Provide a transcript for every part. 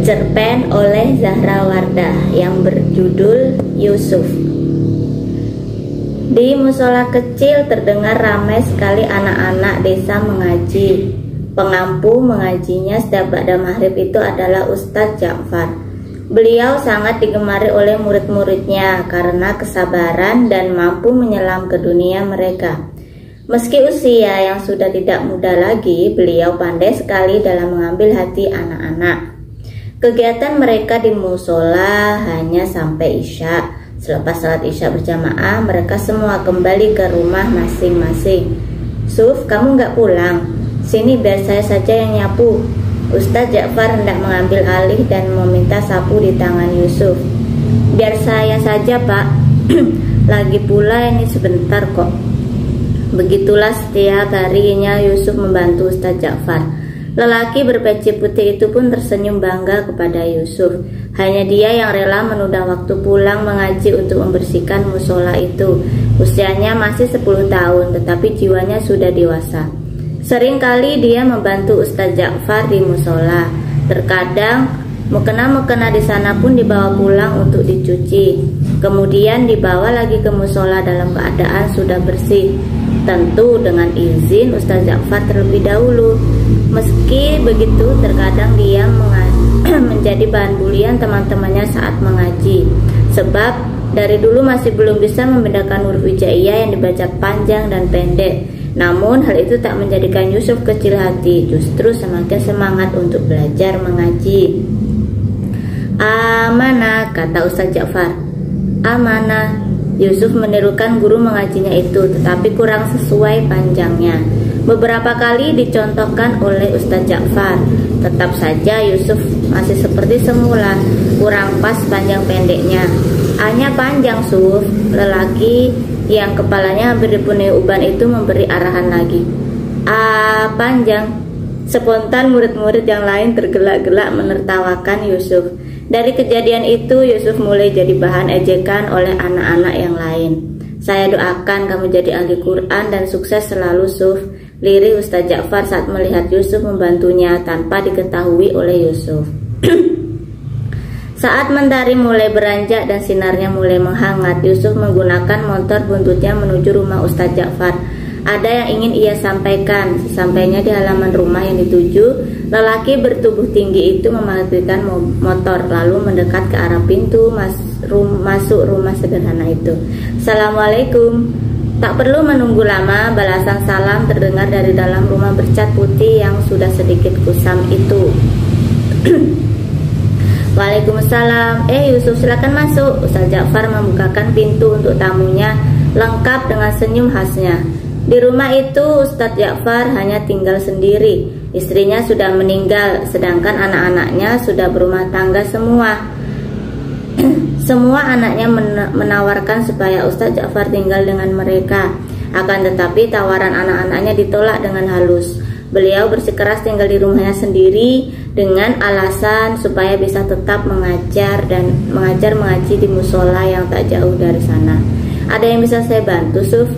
Cerpen oleh Zahra Wardah yang berjudul Yusuf. Di musola kecil terdengar ramai sekali anak-anak desa mengaji. Pengampu mengajinya setiap ba'da maghrib itu adalah Ustadz Ja'far. Beliau sangat digemari oleh murid-muridnya karena kesabaran dan mampu menyelam ke dunia mereka. Meski usia yang sudah tidak muda lagi, beliau pandai sekali dalam mengambil hati anak-anak. Kegiatan mereka di musola hanya sampai Isya. Selepas salat Isya berjamaah, mereka semua kembali ke rumah masing-masing. "Suf, kamu nggak pulang? Sini biar saya saja yang nyapu." Ustadz Ja'far hendak mengambil alih dan meminta sapu di tangan Yusuf. "Biar saya saja, Pak. Lagi pula ini sebentar kok." Begitulah setiap harinya Yusuf membantu Ustadz Ja'far. Lelaki berpeci putih itu pun tersenyum bangga kepada Yusuf. Hanya dia yang rela menunda waktu pulang mengaji untuk membersihkan musola itu. Usianya masih 10 tahun, tetapi jiwanya sudah dewasa. Seringkali dia membantu Ustadz Ja'far di musola. Terkadang mukena-mukena di sana pun dibawa pulang untuk dicuci. Kemudian dibawa lagi ke musola dalam keadaan sudah bersih. Tentu dengan izin Ustadz Ja'far terlebih dahulu. Meski begitu, terkadang dia menjadi bahan bulian teman-temannya saat mengaji. Sebab dari dulu masih belum bisa membedakan huruf hijaiyah yang dibaca panjang dan pendek. Namun hal itu tak menjadikan Yusuf kecil hati, justru semakin semangat untuk belajar mengaji. "Amanah," kata Ustadz Ja'far. "Amanah." Yusuf menirukan guru mengajinya itu, tetapi kurang sesuai panjangnya. Beberapa kali dicontohkan oleh Ustadz Ja'far. Tetap saja Yusuf masih seperti semula, kurang pas panjang pendeknya. "Hanya panjang, Suf." Lelaki yang kepalanya hampir dipenuhi uban itu memberi arahan lagi. Panjang." Spontan murid-murid yang lain tergelak-gelak menertawakan Yusuf. Dari kejadian itu Yusuf mulai jadi bahan ejekan oleh anak-anak yang lain. "Saya doakan kamu jadi ahli Quran dan sukses selalu, Suf," lirih Ustadz Ja'far saat melihat Yusuf membantunya tanpa diketahui oleh Yusuf. Saat mentari mulai beranjak dan sinarnya mulai menghangat, Yusuf menggunakan motor buntutnya menuju rumah Ustadz Ja'far. Ada yang ingin ia sampaikan. Sesampainya di halaman rumah yang dituju, lelaki bertubuh tinggi itu mematikan motor lalu mendekat ke arah pintu masuk rumah sederhana itu. "Assalamualaikum." Tak perlu menunggu lama, balasan salam terdengar dari dalam rumah bercat putih yang sudah sedikit kusam itu. "Waalaikumsalam. Yusuf, silakan masuk." Ustadz Ja'far membukakan pintu untuk tamunya, lengkap dengan senyum khasnya. Di rumah itu Ustadz Ja'far hanya tinggal sendiri. Istrinya sudah meninggal, sedangkan anak-anaknya sudah berumah tangga semua. Semua anaknya menawarkan supaya Ustadz Ja'far tinggal dengan mereka. Akan tetapi tawaran anak-anaknya ditolak dengan halus. Beliau bersikeras tinggal di rumahnya sendiri dengan alasan supaya bisa tetap mengajar mengaji di musola yang tak jauh dari sana. "Ada yang bisa saya bantu, Suf?"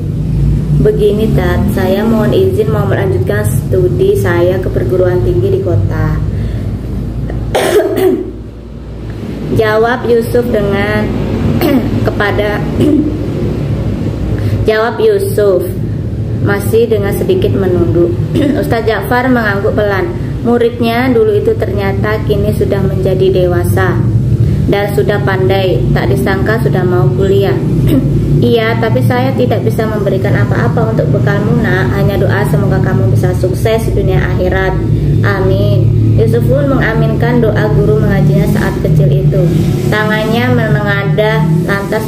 "Begini, Tat, saya mohon izin mau melanjutkan studi saya ke perguruan tinggi di kota." Jawab Yusuf dengan Jawab Yusuf masih dengan sedikit menunduk. Ustadz Ja'far mengangguk pelan. Muridnya dulu itu ternyata kini sudah menjadi dewasa dan sudah pandai. Tak disangka sudah mau kuliah. "Iya, tapi saya tidak bisa memberikan apa-apa untuk bekalmu, Nak. Hanya doa semoga kamu bisa sukses di dunia akhirat." "Amin." Yusuf pun mengaminkan doa guru mengajinya saat kecil itu. Tangannya menengadah lantas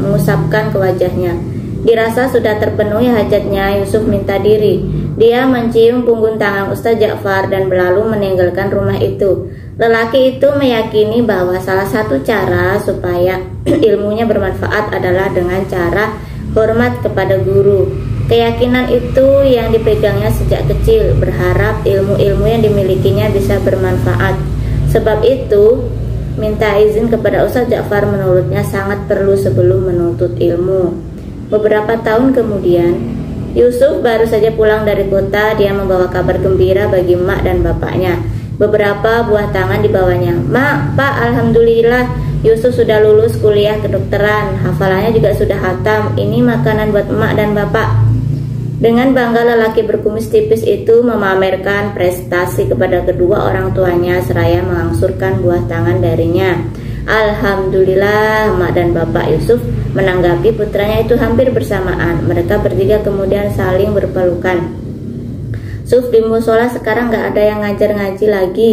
mengusapkan ke wajahnya. Dirasa sudah terpenuhi hajatnya, Yusuf minta diri. Dia mencium punggung tangan Ustadz Ja'far dan berlalu meninggalkan rumah itu. Lelaki itu meyakini bahwa salah satu cara supaya ilmunya bermanfaat adalah dengan cara hormat kepada guru. Keyakinan itu yang dipegangnya sejak kecil, berharap ilmu-ilmu yang dimilikinya bisa bermanfaat. Sebab itu, minta izin kepada Ustadz Ja'far menurutnya sangat perlu sebelum menuntut ilmu. Beberapa tahun kemudian, Yusuf baru saja pulang dari kota. Dia membawa kabar gembira bagi mak dan bapaknya. Beberapa buah tangan dibawanya. "Mak, Pak, alhamdulillah Yusuf sudah lulus kuliah kedokteran. Hafalannya juga sudah hatam. Ini makanan buat emak dan bapak." Dengan bangga lelaki berkumis tipis itu memamerkan prestasi kepada kedua orang tuanya seraya mengangsurkan buah tangan darinya. Alhamdulillah, emak dan bapak Yusuf menanggapi putranya itu hampir bersamaan. Mereka bertiga kemudian saling berpelukan. "Suf, di musola sekarang gak ada yang ngajar ngaji lagi,"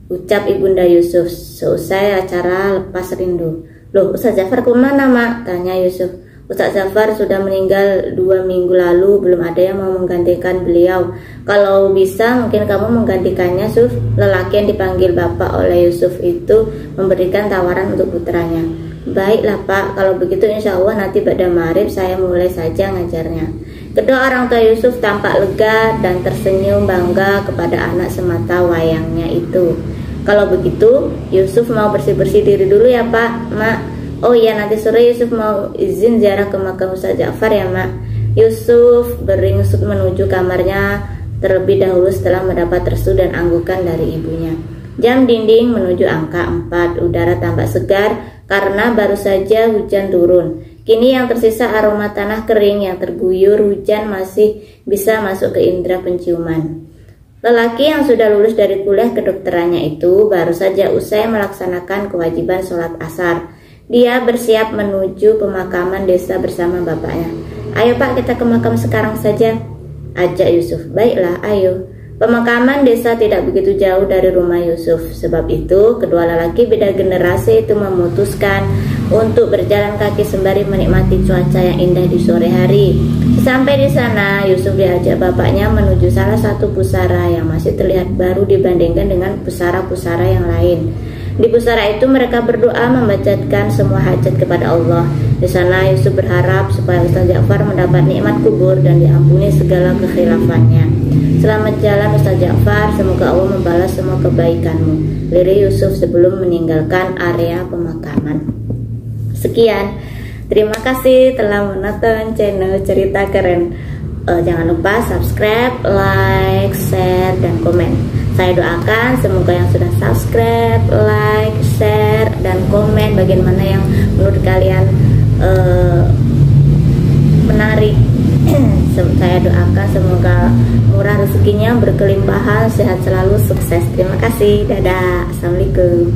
ucap ibunda Yusuf seusai acara lepas rindu. "Loh, Ustaz Ja'far kemana, Mak?" tanya Yusuf. "Ustaz Ja'far sudah meninggal 2 minggu lalu, belum ada yang mau menggantikan beliau. Kalau bisa mungkin kamu menggantikannya, Suf." Lelaki yang dipanggil bapak oleh Yusuf itu memberikan tawaran untuk putranya. "Baiklah Pak, kalau begitu insya Allah nanti pada maghrib saya mulai saja ngajarnya." Kedua orang tua Yusuf tampak lega dan tersenyum bangga kepada anak semata wayangnya itu. "Kalau begitu Yusuf mau bersih-bersih diri dulu ya Pak, Mak." "Oh iya, nanti sore Yusuf mau izin ziarah ke makam Ustaz Ja'far ya Mak." Yusuf beringsut menuju kamarnya terlebih dahulu setelah mendapat restu dan anggukan dari ibunya. Jam dinding menuju angka 4. Udara tampak segar karena baru saja hujan turun. Kini yang tersisa aroma tanah kering yang terguyur hujan masih bisa masuk ke indera penciuman. Lelaki yang sudah lulus dari kuliah kedokterannya itu baru saja usai melaksanakan kewajiban sholat asar. Dia bersiap menuju pemakaman desa bersama bapaknya. "Ayo Pak, kita ke makam sekarang saja," ajak Yusuf. "Baiklah, ayo." Pemakaman desa tidak begitu jauh dari rumah Yusuf. Sebab itu, kedua lelaki beda generasi itu memutuskan untuk berjalan kaki sembari menikmati cuaca yang indah di sore hari. Sampai di sana, Yusuf diajak bapaknya menuju salah satu pusara yang masih terlihat baru dibandingkan dengan pusara-pusara yang lain. Di pusara itu mereka berdoa memanjatkan semua hajat kepada Allah. Di sana Yusuf berharap supaya Ustaz Ja'far mendapat nikmat kubur dan diampuni segala kekhilafannya. "Selamat jalan Ustaz Ja'far, semoga Allah membalas semua kebaikanmu," lirik Yusuf sebelum meninggalkan area pemakaman. Sekian, terima kasih telah menonton channel Cerita Keren. Jangan lupa subscribe, like, share, dan komen. Saya doakan semoga yang sudah subscribe, like, share, dan komen bagaimana yang menurut kalian menarik. Saya doakan semoga murah rezekinya, berkelimpahan, sehat selalu, sukses. Terima kasih, dadah, assalamualaikum.